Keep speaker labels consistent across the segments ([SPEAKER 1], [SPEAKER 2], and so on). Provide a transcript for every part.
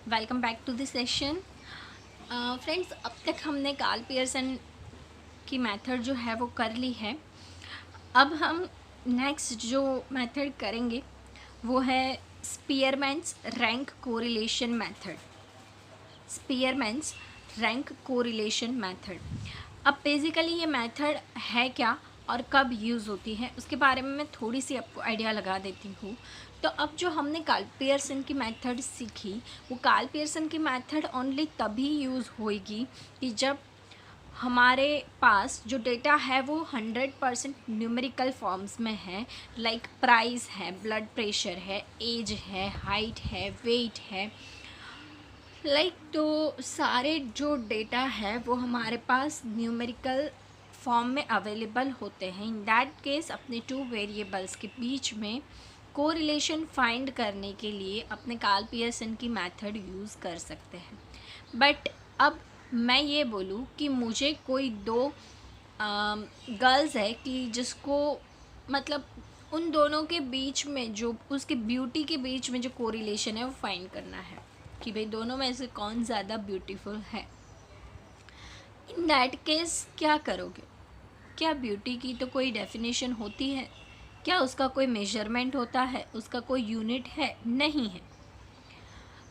[SPEAKER 1] Welcome back to the session. Friends, अब तक हमने कार्ल पियर्सन की मेथड जो है वो कर ली है। अब हम नेक्स्ट जो मेथड करेंगे वो है स्पीयरमैन्स rank correlation method. स्पीयरमैन्स rank correlation method. अब बेसिकली ये मेथड है क्या और कब यूज़ होती है उसके बारे में मैं थोड़ी सी आपको आइडिया लगा देती हूँ। तो अब जो हमने कार्ल पियर्सन की मेथड सीखी, वो कार्ल पियर्सन की मेथड ओनली तभी यूज़ होएगी कि जब हमारे पास जो डेटा है वो 100% न्यूमेरिकल फॉर्म्स में है। लाइक प्राइस है, ब्लड प्रेशर है, एज है, हाइट है, वेट है। तो सारे जो डेटा है वो हमारे पास न्यूमेरिकल फॉर्म में अवेलेबल होते हैं। इन दैट केस अपने टू वेरिएबल्स के बीच में कोरिलेशन फाइंड करने के लिए अपने कार्ल पियर्सन की मेथड यूज़ कर सकते हैं। बट अब मैं ये बोलूँ कि मुझे कोई दो गर्ल्स है कि जिसको मतलब उन दोनों के बीच में जो उसकी ब्यूटी के बीच में जो कोरिलेशन है वो फाइंड करना है कि भाई दोनों में से कौन ज़्यादा ब्यूटीफुल है। इन दैट केस क्या करोगे? क्या ब्यूटी की तो कोई डेफिनेशन होती है? क्या उसका कोई मेजरमेंट होता है? उसका कोई यूनिट है? नहीं है।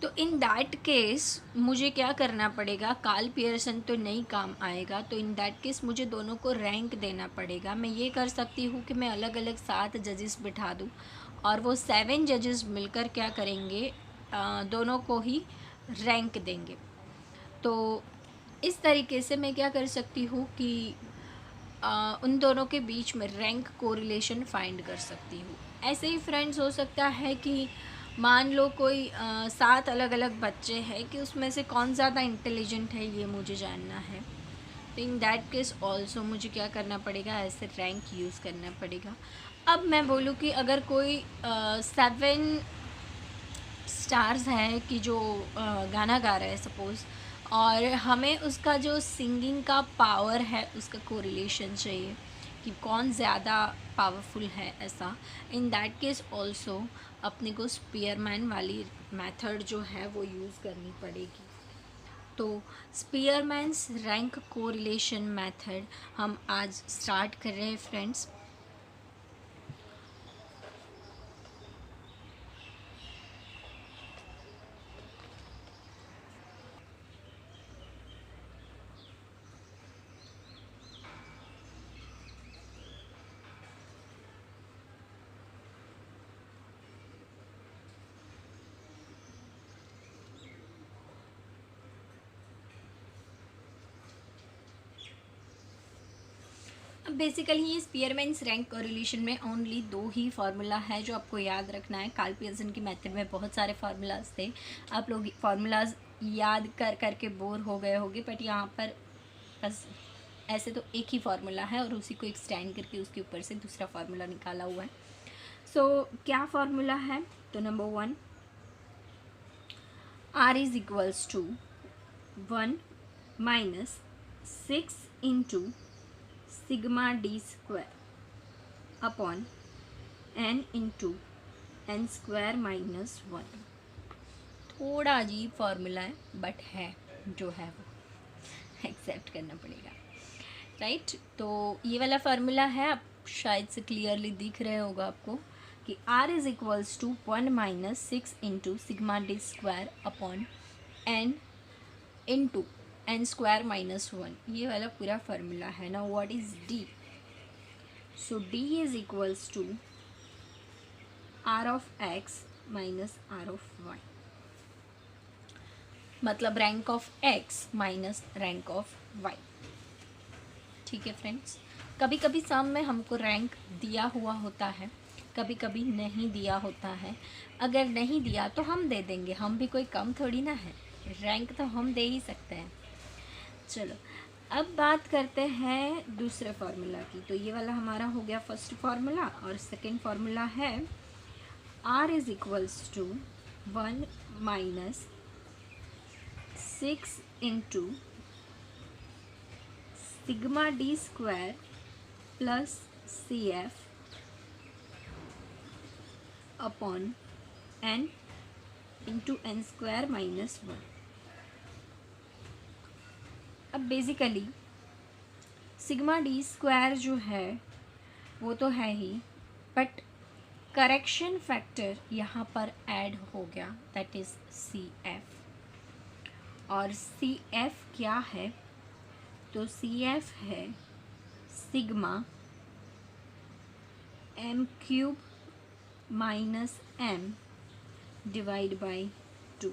[SPEAKER 1] तो इन दैट केस मुझे क्या करना पड़ेगा? कार्ल पियर्सन तो नहीं काम आएगा, तो इन दैट केस मुझे दोनों को रैंक देना पड़ेगा। मैं ये कर सकती हूँ कि मैं अलग अलग 7 जजेस बिठा दूँ और वो 7 जजेस मिलकर क्या करेंगे, दोनों को ही रैंक देंगे। तो इस तरीके से मैं क्या कर सकती हूँ कि उन दोनों के बीच में रैंक कोरिलेशन फाइंड कर सकती हूँ। ऐसे ही फ्रेंड्स हो सकता है कि मान लो कोई 7 अलग अलग बच्चे हैं कि उसमें से कौन ज़्यादा इंटेलिजेंट है ये मुझे जानना है। तो इन दैट केस ऑल्सो मुझे क्या करना पड़ेगा, ऐसे रैंक यूज़ करना पड़ेगा। अब मैं बोलूँ कि अगर कोई 7 स्टार्स है कि जो गाना गा रहा है सपोज़, और हमें उसका जो सिंगिंग का पावर है उसका कोरिलेशन चाहिए कि कौन ज़्यादा पावरफुल है ऐसा। इन दैट केस ऑल्सो अपने को स्पीयरमैन वाली मेथड जो है वो यूज़ करनी पड़ेगी। तो स्पीयरमैन्स रैंक कोरिलेशन मेथड हम आज स्टार्ट कर रहे हैं फ्रेंड्स। बेसिकली ये स्पीयरमैन्स रैंक कोरिलेशन में ओनली 2 ही फार्मूला है जो आपको याद रखना है। कार्ल पियर्सन की मेथड में बहुत सारे फार्मूलाज थे, आप लोग फार्मूलाज याद कर करके बोर हो गए होंगे, बट यहाँ पर बस ऐसे तो एक ही फार्मूला है और उसी को एक्सटेंड करके उसके ऊपर से दूसरा फार्मूला निकाला हुआ है। क्या फार्मूला है? तो number 1, R is equals to 1 minus 6 into sigma D square upon n into N square minus 1। थोड़ा अजीब फार्मूला है बट है जो है वो एक्सेप्ट करना पड़ेगा, राइट। तो ये वाला फार्मूला है, आप शायद से क्लियरली दिख रहे होगा आपको कि R is equals to 1 minus 6 into sigma D square upon n into N square minus 1। ये वाला पूरा फार्मूला है ना। What is D? So D is equals to R of x minus R of y, मतलब rank of x minus rank of y। ठीक है friends, कभी कभी सम में हमको रैंक दिया हुआ होता है, कभी कभी नहीं दिया होता है। अगर नहीं दिया तो हम दे देंगे, हम भी कोई कम थोड़ी ना है, रैंक तो हम दे ही सकते हैं। चलो अब बात करते हैं दूसरे फार्मूला की। तो ये वाला हमारा हो गया फर्स्ट फार्मूला, और सेकेंड फार्मूला है R is equals to 1 minus 6 into sigma D square plus C F upon n into N square minus 1। अब बेसिकली सिग्मा डी स्क्वायर जो है वो तो है ही, बट करेक्शन फैक्टर यहाँ पर ऐड हो गया, दैट इज़ सी एफ। और सी एफ क्या है? तो सी एफ है sigma M cube minus M divide by 2।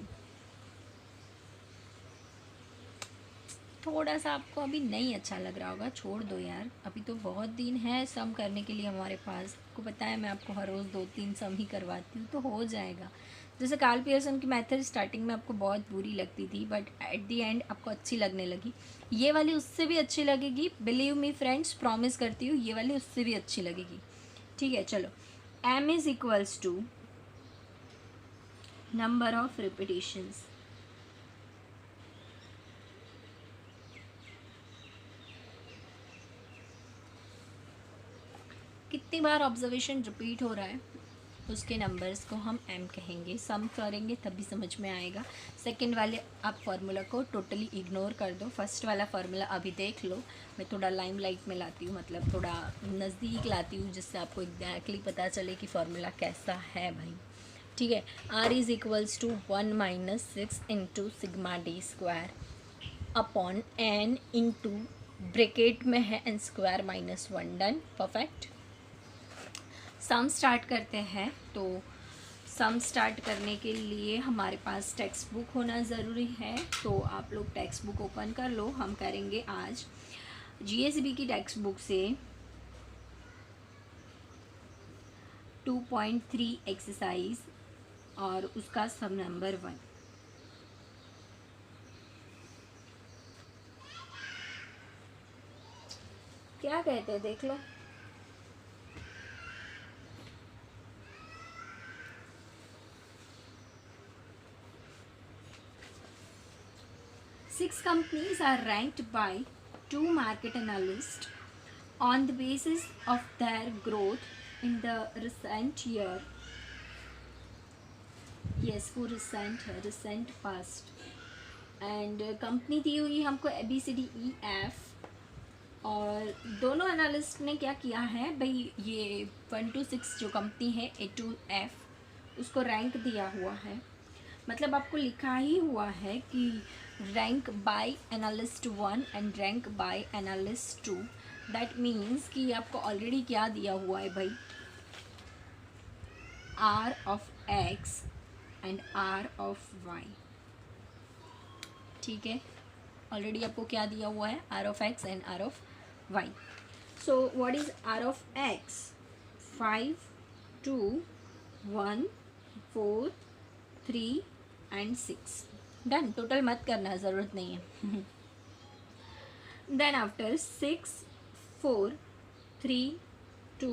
[SPEAKER 1] थोड़ा सा आपको अभी नहीं अच्छा लग रहा होगा, छोड़ दो यार, अभी तो बहुत दिन है सम करने के लिए हमारे पास। आपको पता है मैं आपको हर रोज़ 2-3 सम ही करवाती हूँ, तो हो जाएगा। जैसे कार्ल पियर्सन की मेथड स्टार्टिंग में आपको बहुत बुरी लगती थी, बट एट दी एंड आपको अच्छी लगने लगी। ये वाली उससे भी अच्छी लगेगी, बिलीव मी फ्रेंड्स, प्रॉमिस करती हूँ, ये वाली उससे भी अच्छी लगेगी। ठीक है, चलो। m is equals to number of repetitions. कितनी बार ऑब्जर्वेशन रिपीट हो रहा है उसके नंबर्स को हम m कहेंगे। सम करेंगे तभी समझ में आएगा। सेकंड वाले आप फार्मूला को टोटली इग्नोर कर दो, फर्स्ट वाला फार्मूला अभी देख लो। मैं थोड़ा लाइमलाइट में लाती हूँ, मतलब थोड़ा नज़दीक लाती हूँ, जिससे आपको एग्जैक्टली पता चले कि फार्मूला कैसा है भाई। ठीक है, r is equals to 1 minus 6 into sigma D square upon n into bracket में है n square minus 1। Done, perfect. Sum start करते हैं। तो सम स्टार्ट करने के लिए हमारे पास टेक्स्ट बुक होना ज़रूरी है, तो आप लोग टेक्स्ट बुक ओपन कर लो। हम करेंगे आज जीएसबी की टेक्स्ट बुक से 2.3 एक्सरसाइज और उसका सम नंबर 1। क्या कहते हैं देख लो। Six companies are ranked by 2 market analysts on the basis of their growth in the recent year. Yes, वो recent है, recent past. And कंपनी दी हुई हमको ABCDEF, और दोनों एनालिस्ट ने क्या किया है भाई, ये 1 to 6 जो कंपनी है A to F उसको रैंक दिया हुआ है। मतलब आपको लिखा ही हुआ है कि rank by analyst 1 and rank by analyst 2। That means कि आपको ऑलरेडी क्या दिया हुआ है भाई, R of X and R of Y। ठीक है, ऑलरेडी आपको क्या दिया हुआ है, R of X and R of Y। So what is R of X? 5 2 1 4 3 and 6। Done, total मत करना, ज़रूरत नहीं है। देन आफ्टर 6 4 3 2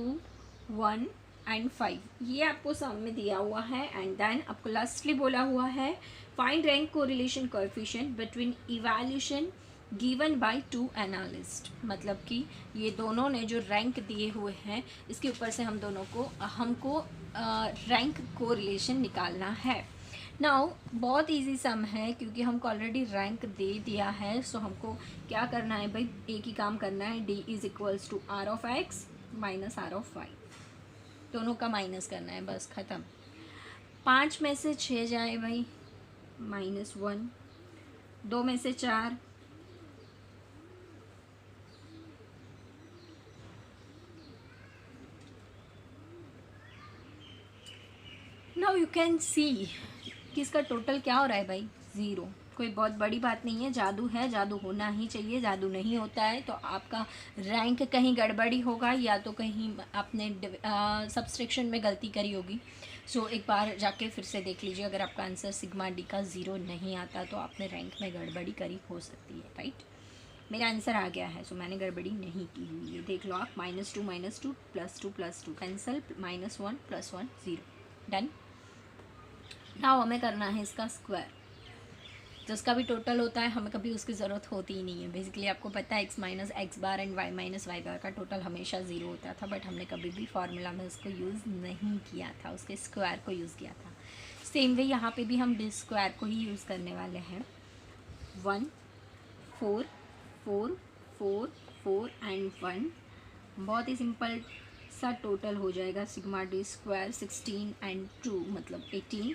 [SPEAKER 1] 1 एंड 5, ये आपको सम में दिया हुआ है। एंड देन आपको लास्टली बोला हुआ है find rank correlation coefficient between evaluation given by 2 analyst. मतलब कि ये दोनों ने जो रैंक दिए हुए हैं इसके ऊपर से हमको रैंक कोरिलेशन निकालना है। नाउ बहुत इजी सम है, क्योंकि हमको ऑलरेडी रैंक दे दिया है। सो हमको क्या करना है भाई, एक ही काम करना है, D is equals to R of X minus R of Y, दोनों का माइनस करना है, बस ख़त्म। 5 में से 6 जाए भाई, -1। 2 में से 4, नाउ यू कैन सी कि इसका टोटल क्या हो रहा है भाई, 0। कोई बहुत बड़ी बात नहीं है, जादू है, जादू होना ही चाहिए। जादू नहीं होता है तो आपका रैंक कहीं गड़बड़ी होगा, या तो कहीं आपने सब्सट्रैक्शन में गलती करी होगी। सो एक बार जाके फिर से देख लीजिए, अगर आपका आंसर सिग्मा डी का 0 नहीं आता तो आपने रैंक में गड़बड़ी करी हो सकती है, राइट। मेरा आंसर आ गया है, सो मैंने गड़बड़ी नहीं की हुई है। देख लो आप, -2 +2 कैंसल, -1 +1 0। डन। नाउ हमें करना है इसका स्क्वायर, जिसका भी टोटल होता है हमें कभी उसकी ज़रूरत होती ही नहीं है। बेसिकली आपको पता है x minus x bar and y minus y bar का टोटल हमेशा 0 होता था, बट हमने कभी भी फार्मूला में उसको यूज़ नहीं किया था, उसके स्क्वायर को यूज़ किया था। सेम वे यहाँ पे भी हम डी स्क्वायर को ही यूज़ करने वाले हैं। 1 4 4 4 4 एंड 1, बहुत ही सिंपल सा टोटल हो जाएगा सिग्मा डी स्क्वायर 16 एंड 2 मतलब 18।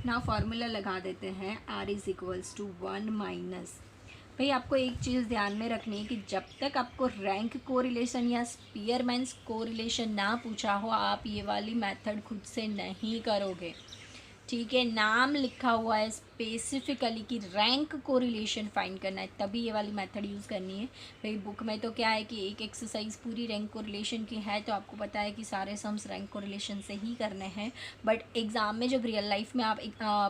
[SPEAKER 1] नाउ फार्मूला लगा देते हैं, R is equals to 1 minus, भाई आपको एक चीज़ ध्यान में रखनी है कि जब तक आपको रैंक कोरिलेशन या स्पीयरमैन्स कोरिलेशन ना पूछा हो, आप ये वाली मेथड खुद से नहीं करोगे, ठीक है। नाम लिखा हुआ है स्पेसिफिकली कि रैंक कोरिलेशन फाइंड करना है, तभी ये वाली मेथड यूज़ करनी है। भाई बुक में तो क्या है कि एक एक्सरसाइज पूरी रैंक कोरिलेशन की है, तो आपको पता है कि सारे सम्स रैंक कोरिलेशन से ही करने हैं, बट एग्ज़ाम में जब रियल लाइफ में आप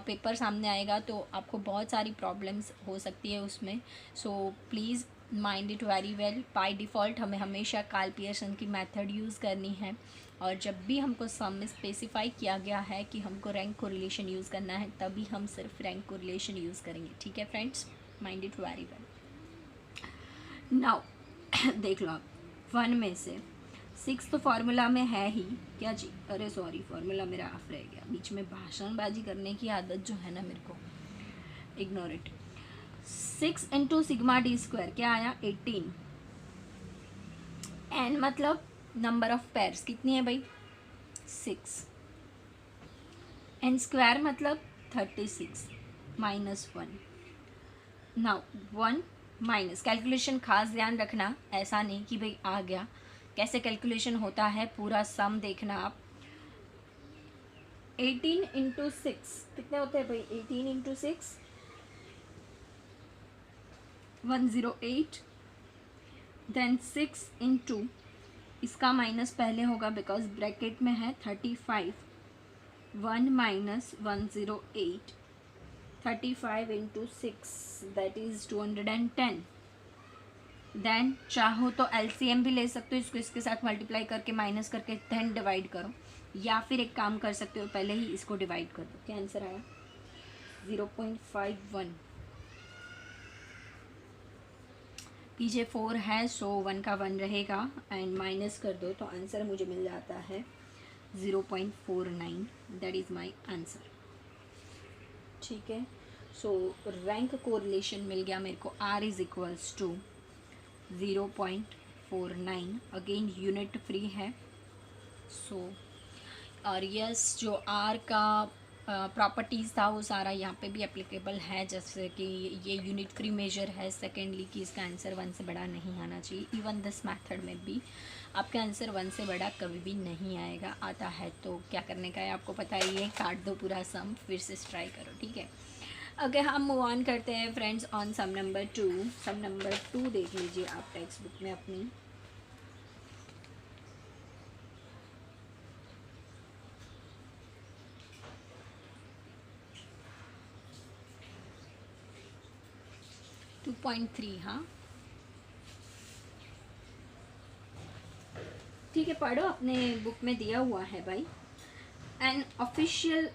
[SPEAKER 1] पेपर सामने आएगा तो आपको बहुत सारी प्रॉब्लम्स हो सकती है उसमें। So please mind it very well. By default हमें हमेशा कार्ल पियर्सन की मेथड यूज़ करनी है, और जब भी हमको सम में स्पेसिफाई किया गया है कि हमको रैंक कोरिलेशन यूज़ करना है, तभी हम सिर्फ रैंक कोरिलेशन यूज़ करेंगे, ठीक है friends, mind it very well. Now देख लो आप, 1 में से 6 तो फार्मूला में है ही क्या जी, अरे सॉरी फार्मूला मेरा ऑफ रह गया, बीच में भाषणबाजी करने की आदत जो है ना मेरे को, ignore it. 6 into sigma D square क्या आया 18, एन मतलब नंबर ऑफ पेयर्स कितनी है भाई 6, एन स्क्वायर मतलब 36 माइनस 1। नाउ 1 माइनस, कैलकुलेशन खास ध्यान रखना, ऐसा नहीं कि भाई आ गया, कैसे कैलकुलेशन होता है पूरा सम देखना आप। 18 इंटू 6 कितने होते हैं भाई, 18 इंटू 6 108, देन 6 इंटू, इसका माइनस पहले होगा बिकॉज ब्रैकेट में है 35, 1 minus 108, 35 into 6 that is 210। Then चाहो तो एलसीएम भी ले सकते हो, इसको इसके साथ मल्टीप्लाई करके माइनस करके 10 डिवाइड करो, या फिर एक काम कर सकते हो पहले ही इसको डिवाइड कर दो। क्या आंसर आया 0.51, पीछे 4 है सो 1 का 1 रहेगा, एंड माइनस कर दो तो आंसर मुझे मिल जाता है 0.49, दैट इज़ माई आंसर, ठीक है। सो रैंक कोरिलेशन मिल गया मेरे को, R is equals to 0.49, again unit free है। सो और यस जो आर का प्रॉपर्टीज़ था वो सारा यहाँ पे भी एप्लीकेबल है, जैसे कि ये यूनिट फ्री मेजर है, सेकेंडली कि इसका आंसर 1 से बड़ा नहीं आना चाहिए। इवन दिस मेथड में भी आपका आंसर 1 से बड़ा कभी भी नहीं आएगा, आता है तो क्या करने का है आपको पता ही है, काट दो पूरा सम, फिर से ट्राई करो, ठीक है। अगर हम मूव ऑन करते हैं friends on sum number 2। Sum number 2 देख लीजिए आप टेक्स्ट बुक में अपनी, टू 2.3, हाँ ठीक है, पढ़ो, अपने बुक में दिया हुआ है भाई। An official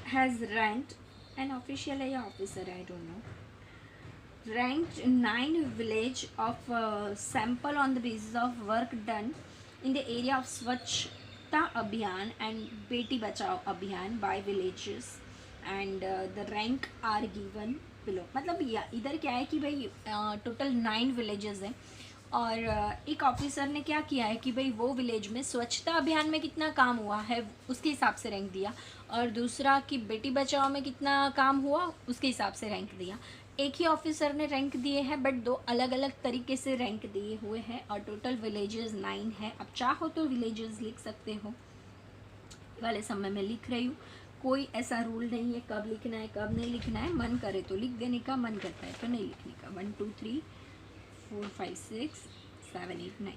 [SPEAKER 1] has ranked, an official है या ऑफिसर है I don't know, ranked 9 village of sample on the basis of work done in the area of Swachhta Abhiyan and Beti Bachao Abhiyan by villages, and the rank are given below। मतलब इधर क्या है कि भाई total 9 villages हैं, और एक officer ने क्या किया है कि भाई वो विलेज में स्वच्छता अभियान में कितना काम हुआ है उसके हिसाब से रैंक दिया, और दूसरा कि बेटी बचाओ में कितना काम हुआ उसके हिसाब से रैंक दिया। एक ही ऑफिसर ने रैंक दिए हैं बट 2 अलग अलग तरीके से रैंक दिए हुए हैं, और टोटल विलेजेस 9 है। अब चाहो तो विलेजेस लिख सकते हो, वाले समय में लिख रही हूँ, कोई ऐसा रूल नहीं है कब लिखना है कब नहीं लिखना है, मन करे तो लिख देने का, मन करता है तो नहीं लिखने का। 1 2 3 4 5 6 7 8 9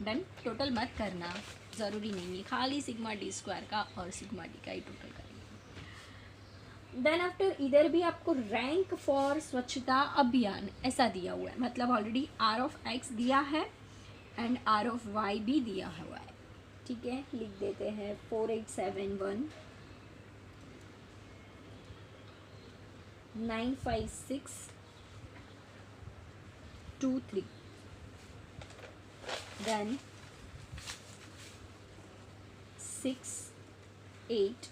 [SPEAKER 1] डन। टोटल मत करना, ज़रूरी नहीं है, खाली सिग्मा डी स्क्वायर का और सिग्मा डी का ही टोटल करेंगे। देन आफ्टर इधर भी आपको रैंक फॉर स्वच्छता अभियान ऐसा दिया हुआ है, मतलब ऑलरेडी आर ऑफ एक्स दिया है एंड आर ऑफ वाई भी दिया हुआ है, ठीक है। लिख देते हैं 4871 956 2 3, then 6 8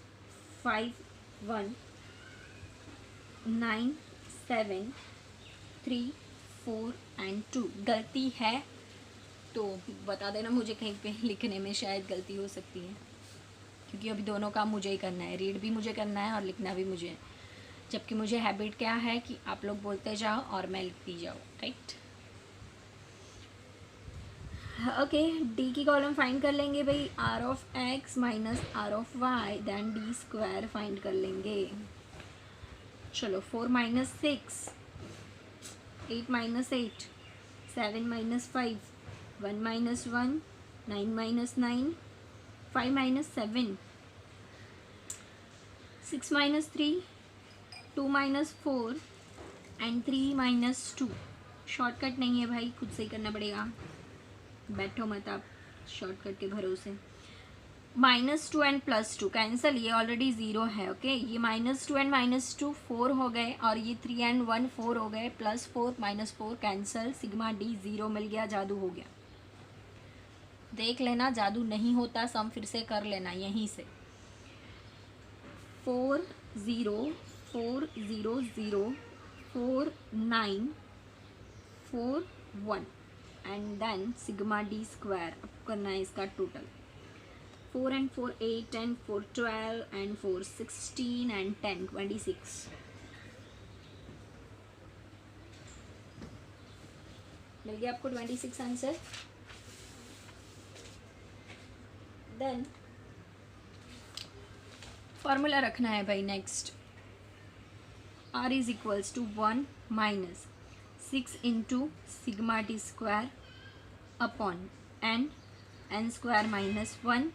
[SPEAKER 1] 5 1 9 7 3 4 एंड 2 गलती है तो बता देना मुझे, कहीं पे लिखने में शायद गलती हो सकती है, क्योंकि अभी दोनों काम मुझे ही करना है, रीड भी मुझे करना है और लिखना भी मुझे है, जबकि मुझे हैबिट क्या है कि आप लोग बोलते जाओ और मैं लिखती जाऊँ, राइट। ओके, डी की कॉलम फाइंड कर लेंगे भाई, R of X minus R of Y, then D square find कर लेंगे। चलो 4 minus 6, 8 minus 8, 7 minus 5, 1 minus 1, 9 minus 9, 5 minus 7, 6 minus 3, 2 minus 4 and 3 minus 2। Shortcut नहीं है भाई, खुद से ही करना पड़ेगा, बैठो मत आप शॉर्टकट के भरोसे। -2 एंड +2 कैंसिल, ये ऑलरेडी 0 है। ओके, ये -2 एंड -2 4 हो गए, और ये 3 एंड 1 4 हो गए, +4 -4 कैंसिल, सिग्मा डी 0 मिल गया, जादू हो गया। देख लेना जादू नहीं होता, सम फिर से कर लेना यहीं से। 4 0 4 0 0 4 9 4 1 and then sigma D square. अब करना है इसका total, 4 and 4 8 and 4 12 and 4 16 and 10 26। मिल गया आपको 26 आंसर। देन फॉर्मूला रखना है भाई next, r is equals to 1 minus 6 into sigma D square upon n square minus 1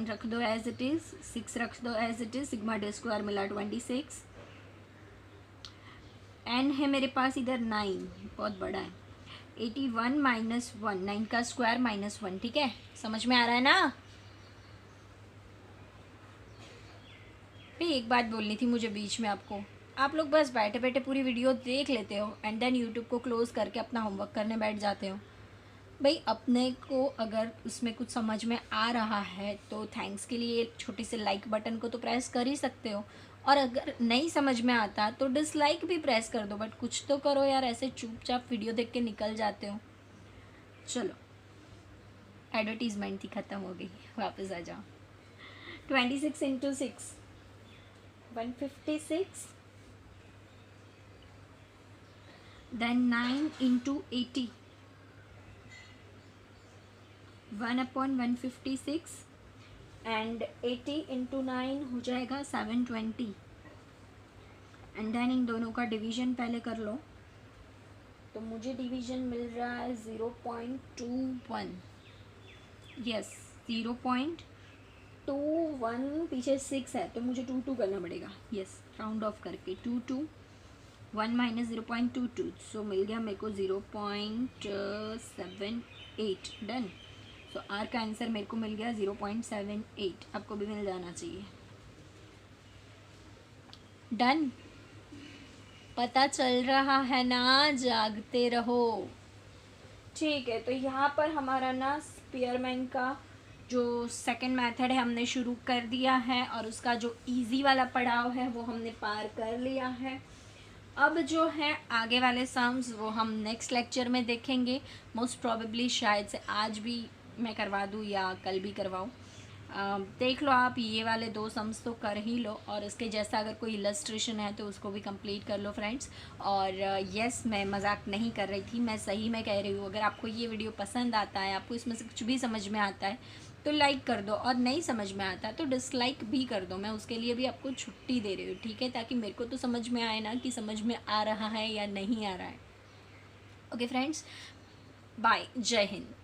[SPEAKER 1] रख दो एज इट इज, 6 रख दो as it is, sigma D square मिला 26, n है मेरे पास इधर 9, बहुत बड़ा है, 81 माइनस 1, 9 का स्क्वायर माइनस 1। ठीक है, समझ में आ रहा है ना भाई? एक बात बोलनी थी मुझे बीच में आपको, आप लोग बस बैठे बैठे पूरी वीडियो देख लेते हो एंड देन यूट्यूब को क्लोज करके अपना होमवर्क करने बैठ जाते हो। भाई अपने को अगर उसमें कुछ समझ में आ रहा है तो थैंक्स के लिए छोटी से लाइक बटन को तो प्रेस कर ही सकते हो, और अगर नहीं समझ में आता तो डिसलाइक भी प्रेस कर दो, बट कुछ तो करो यार, ऐसे चुपचाप वीडियो देख के निकल जाते हो। चलो एडवर्टीजमेंट थी, ख़त्म हो गई, वापस आ जाओ। 26 into 6 156, then 9 into 80 1/156 and 80 into 9 हो जाएगा 720, एंड देन इन दोनों का डिवीजन पहले कर लो, तो मुझे डिवीजन मिल रहा है 0.21, यस 0.21, पीछे 6 है तो मुझे 2 करना पड़ेगा, यस राउंड ऑफ करके 2 1 माइनस 0.22, सो मिल गया मेरे को 0.78। डन। सो आर का आंसर मेरे को मिल गया 0.78, आपको भी मिल जाना चाहिए। डन, पता चल रहा है ना, जागते रहो। ठीक है, तो यहाँ पर हमारा ना स्पीयरमैन का जो सेकंड मेथड है हमने शुरू कर दिया है, और उसका जो इजी वाला पड़ाव है वो हमने पार कर लिया है। अब जो है आगे वाले सम्स वो हम नेक्स्ट लेक्चर में देखेंगे, मोस्ट प्रोबेबली शायद से आज भी मैं करवा दूँ या कल भी करवाऊँ, देख लो आप। ये वाले 2 सम्स तो कर ही लो, और इसके जैसा अगर कोई इलस्ट्रेशन है तो उसको भी कंप्लीट कर लो फ्रेंड्स। और यस, मैं मजाक नहीं कर रही थी, मैं सही में कह रही हूँ। अगर आपको ये वीडियो पसंद आता है, आपको इसमें से कुछ भी समझ में आता है तो लाइक कर दो, और नहीं समझ में आता तो डिसलाइक भी कर दो, मैं उसके लिए भी आपको छुट्टी दे रही हूँ, ठीक है, ताकि मेरे को तो समझ में आए ना कि समझ में आ रहा है या नहीं आ रहा है। ओके फ्रेंड्स, बाय, जय हिंद।